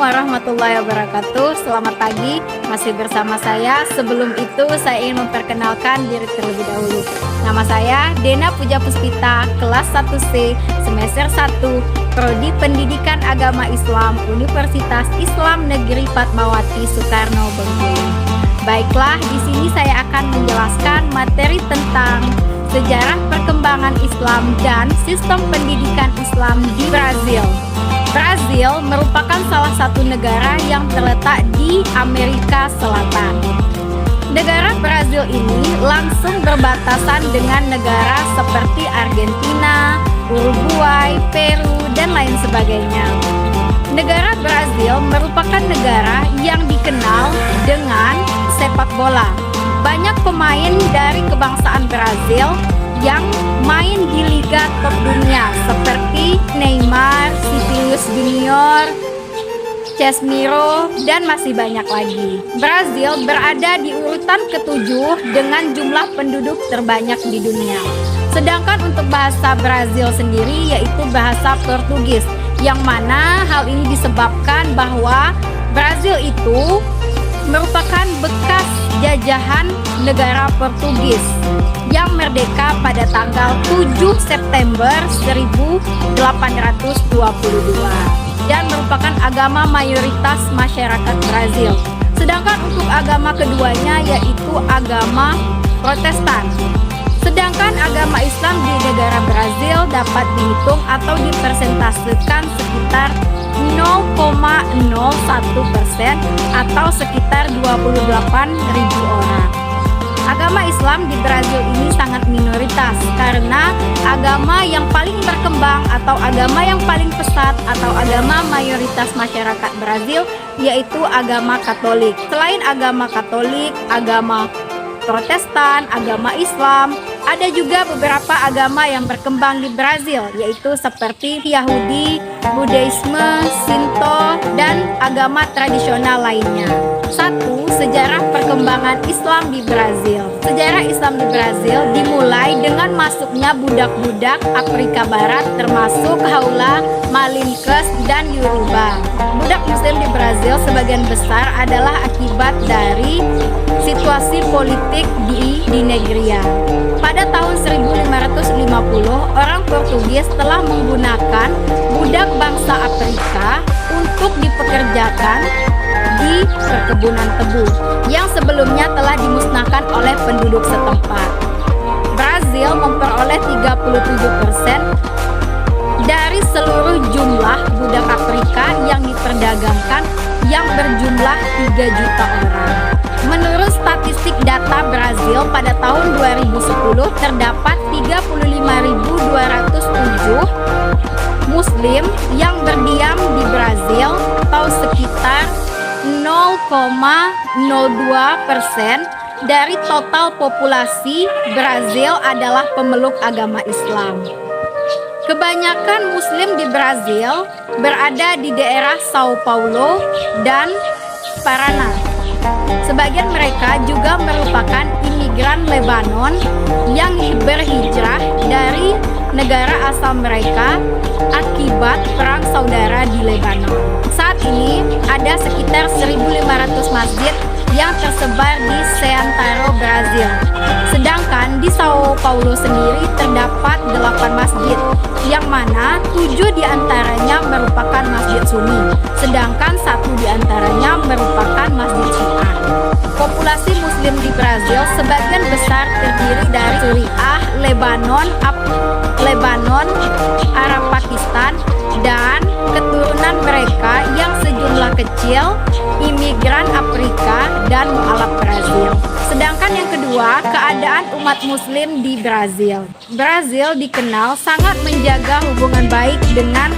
warahmatullahi wabarakatuh. Selamat pagi, masih bersama saya. Sebelum itu saya ingin memperkenalkan diri terlebih dahulu. Nama saya Dena Puja Puspita, kelas 1C, semester 1, Prodi Pendidikan Agama Islam, Universitas Islam Negeri Fatmawati Soekarno Bengkulu. Baiklah, di sini saya akan menjelaskan materi tentang sejarah perkembangan Islam dan sistem pendidikan Islam di Brazil. Brazil merupakan salah satu negara yang terletak di Amerika Selatan. Negara Brazil ini langsung berbatasan dengan negara seperti Argentina, Uruguay, Peru, dan lain sebagainya. Negara Brazil merupakan negara yang dikenal dengan sepak bola. Banyak pemain dari kebangsaan Brazil yang main di liga top dunia seperti Neymar, Vinicius Junior, Casemiro, dan masih banyak lagi. Brazil berada di urutan ke-7 dengan jumlah penduduk terbanyak di dunia. Sedangkan untuk bahasa Brazil sendiri yaitu bahasa Portugis, yang mana hal ini disebabkan bahwa Brazil itu merupakan bekas jajahan negara Portugis yang merdeka pada tanggal 7 September 1822 dan merupakan agama mayoritas masyarakat Brazil. Sedangkan untuk agama keduanya yaitu agama Protestan. Sedangkan agama Islam di negara Brazil dapat dihitung atau dipersentasekan sekitar 0,01% atau sekitar 28.000 orang. Agama Islam di Brazil ini sangat minoritas karena agama yang paling berkembang atau agama yang paling pesat atau agama mayoritas masyarakat Brazil yaitu agama Katolik. Selain agama Katolik, agama Protestan, agama Islam, ada juga beberapa agama yang berkembang di Brazil yaitu seperti Yahudi, Buddhisme, Shinto, dan agama tradisional lainnya. 1. Sejarah perkembangan Islam di Brazil. Sejarah Islam di Brazil dimulai dengan masuknya budak-budak Afrika Barat termasuk Haula, Malinkes, dan Yoruba. Budak Muslim di Brazil sebagian besar adalah akibat dari situasi politik di negerinya. Pada tahun 1550, orang Portugis telah menggunakan budak bangsa Afrika untuk dipekerjakan di perkebunan tebu yang sebelumnya telah dimusnahkan oleh penduduk setempat. Brazil memperoleh 37% dari seluruh jumlah budak Afrika yang diperdagangkan yang berjumlah 3 juta orang. Menurut statistik data Brazil pada tahun 2010 terdapat 35.207 Muslim yang berdiam di Brazil atau sekitar 0,02% dari total populasi Brazil adalah pemeluk agama Islam. Kebanyakan Muslim di Brazil berada di daerah Sao Paulo dan Paraná. Sebagian mereka juga merupakan imigran Lebanon yang berhijrah dari negara asal mereka akibat perang saudara di Lebanon. Saat ini ada sekitar 1.500 masjid yang tersebar di seantero Brazil. Sedangkan di Sao Paulo sendiri terdapat 8 masjid, yang mana 7 diantaranya merupakan masjid Sunni, sedangkan 1 diantaranya merupakan masjid Syiah. Populasi Muslim di Brazil sebagian besar terdiri dari Suriah, Lebanon, Arab Pakistan, dan keturunan mereka yang sejumlah kecil imigran Afrika dan mualaf Brazil. Sedangkan yang kedua, keadaan umat Muslim di Brazil. Brazil dikenal sangat menjaga hubungan baik dengan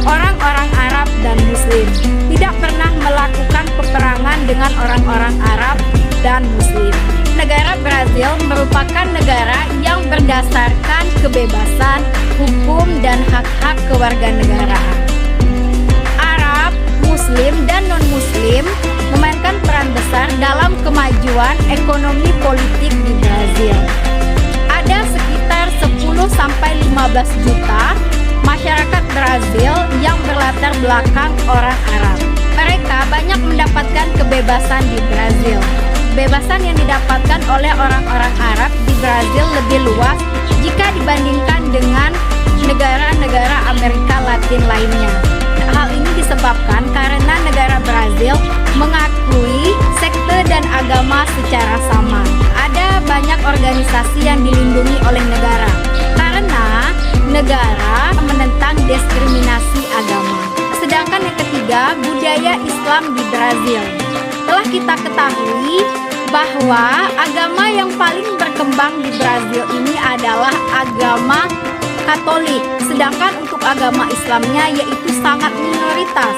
orang-orang Arab dan Muslim. Tidak pernah melakukan peperangan dengan orang-orang Arab dan Muslim. Negara Brazil merupakan negara yang berdasarkan kebebasan, hukum, dan hak-hak kewarganegaraan. Arab, Muslim, dan non-Muslim memainkan peran besar dalam kemajuan ekonomi politik di Brazil. Ada sekitar 10-15 juta masyarakat Brazil yang berlatar belakang orang Arab. Mereka banyak mendapatkan kebebasan di Brazil. Kebebasan yang didapatkan oleh orang-orang Arab di Brazil lebih luas jika dibandingkan dengan negara-negara Amerika Latin lainnya. Hal ini disebabkan karena negara Brazil mengakui sekte dan agama secara sama. Ada banyak organisasi yang dilindungi oleh negara karena negara menentang diskriminasi agama. Sedangkan yang ketiga, budaya Islam di Brazil. Telah kita ketahui bahwa agama yang paling berkembang di Brazil ini adalah agama Katolik, sedangkan untuk agama Islamnya yaitu sangat minoritas.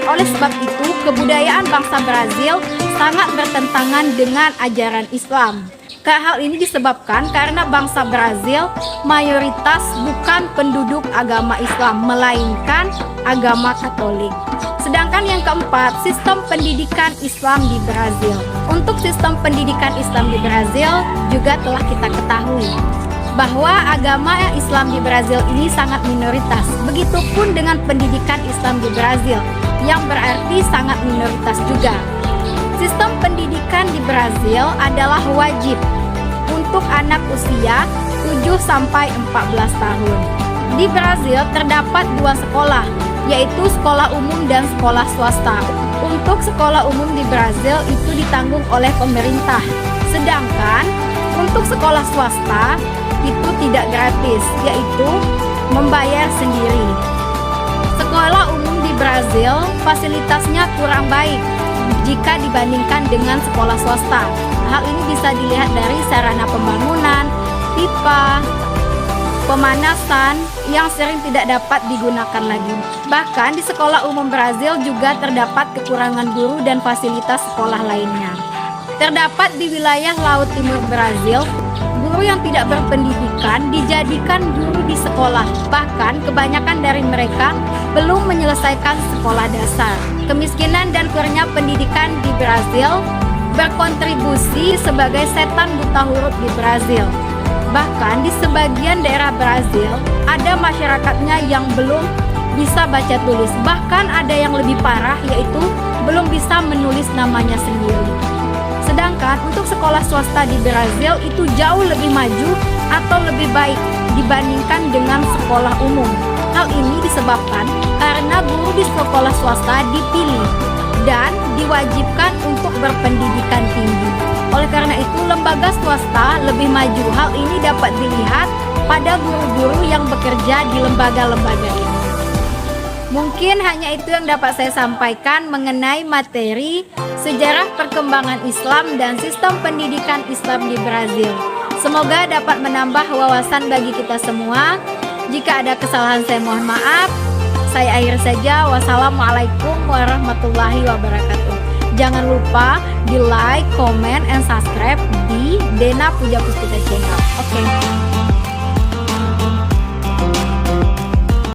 Oleh sebab itu, kebudayaan bangsa Brazil sangat bertentangan dengan ajaran Islam. Hal ini disebabkan karena bangsa Brazil mayoritas bukan penduduk agama Islam, melainkan agama Katolik. Sedangkan yang keempat, sistem pendidikan Islam di Brazil. Untuk sistem pendidikan Islam di Brazil juga telah kita ketahui bahwa agama Islam di Brazil ini sangat minoritas. Begitupun dengan pendidikan Islam di Brazil, yang berarti sangat minoritas juga. Sistem pendidikan di Brazil adalah wajib untuk anak usia 7-14 tahun. Di Brazil terdapat 2 sekolah, yaitu sekolah umum dan sekolah swasta. Untuk sekolah umum di Brazil itu ditanggung oleh pemerintah, sedangkan untuk sekolah swasta itu tidak gratis, yaitu membayar sendiri. Sekolah umum di Brazil fasilitasnya kurang baik jika dibandingkan dengan sekolah swasta. Hal ini bisa dilihat dari sarana pembangunan, pipa, pemanasan yang sering tidak dapat digunakan lagi. Bahkan di sekolah umum Brazil juga terdapat kekurangan guru dan fasilitas sekolah lainnya. Terdapat di wilayah Laut Timur Brazil, guru yang tidak berpendidikan dijadikan guru di sekolah. Bahkan kebanyakan dari mereka belum menyelesaikan sekolah dasar. Kemiskinan dan kurangnya pendidikan di Brazil berkontribusi sebagai setan buta huruf di Brazil. Bahkan di sebagian daerah Brazil ada masyarakatnya yang belum bisa baca tulis. Bahkan ada yang lebih parah, yaitu belum bisa menulis namanya sendiri. Sedangkan untuk sekolah swasta di Brazil itu jauh lebih maju atau lebih baik dibandingkan dengan sekolah umum. Hal ini disebabkan karena guru di sekolah swasta dipilih dan diwajibkan untuk berpendidikan tinggi. Oleh karena itu, lembaga swasta lebih maju. Hal ini dapat dilihat pada guru-guru yang bekerja di lembaga-lembaga ini. Mungkin hanya itu yang dapat saya sampaikan mengenai materi sejarah perkembangan Islam dan sistem pendidikan Islam di Brazil. Semoga dapat menambah wawasan bagi kita semua. Jika ada kesalahan saya mohon maaf. Saya akhir saja. Wassalamualaikum warahmatullahi wabarakatuh. Jangan lupa di like, comment, and subscribe di Dena Puja Puspita Channel. Oke.